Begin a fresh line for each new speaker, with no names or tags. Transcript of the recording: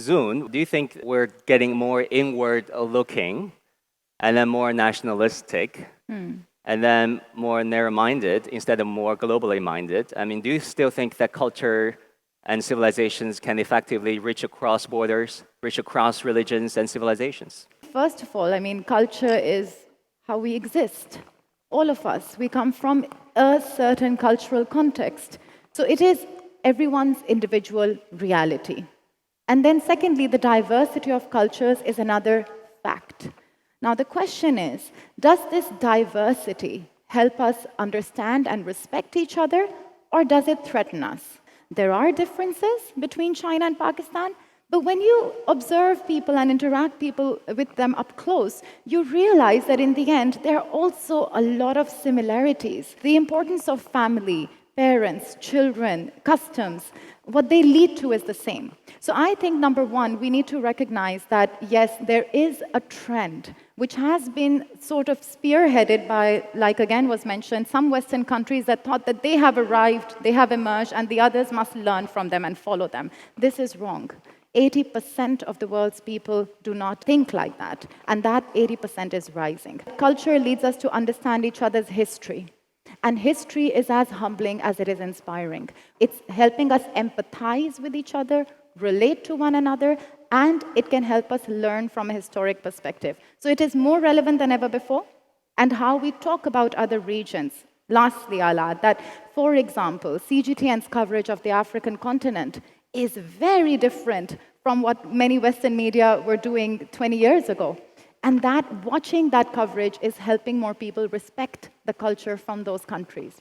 Zoon, do you think we're getting more inward looking and then more nationalistic and then more narrow-minded instead of more globally minded? I mean, do you still think that culture and civilizations can effectively reach across borders, reach across religions and civilizations?
First of all, I mean, culture is how we exist. All of us, we come from a certain cultural context. So it is everyone's individual reality. And then secondly, the diversity of cultures is another fact. Now the question is, does this diversity help us understand and respect each other, or does it threaten us? There are differences between China and Pakistan, but when you observe people and interact with them up close, you realize that in the end, there are also a lot of similarities. The importance of family, parents, children, customs, what they lead to is the same. So I think, number one, we need to recognize that, yes, there is a trend which has been sort of spearheaded by, like again was mentioned, some Western countries that thought that they have arrived, they have emerged, and the others must learn from them and follow them. This is wrong. 80% of the world's people do not think like that, and that 80% is rising. Culture leads us to understand each other's history. And history is as humbling as it is inspiring. It's helping us empathize with each other, relate to one another, and it can help us learn from a historic perspective. So it is more relevant than ever before, and how we talk about other regions. Lastly, I'll add that, for example, CGTN's coverage of the African continent is very different from what many Western media were doing 20 years ago. And that watching that coverage is helping more people respect the culture from those countries.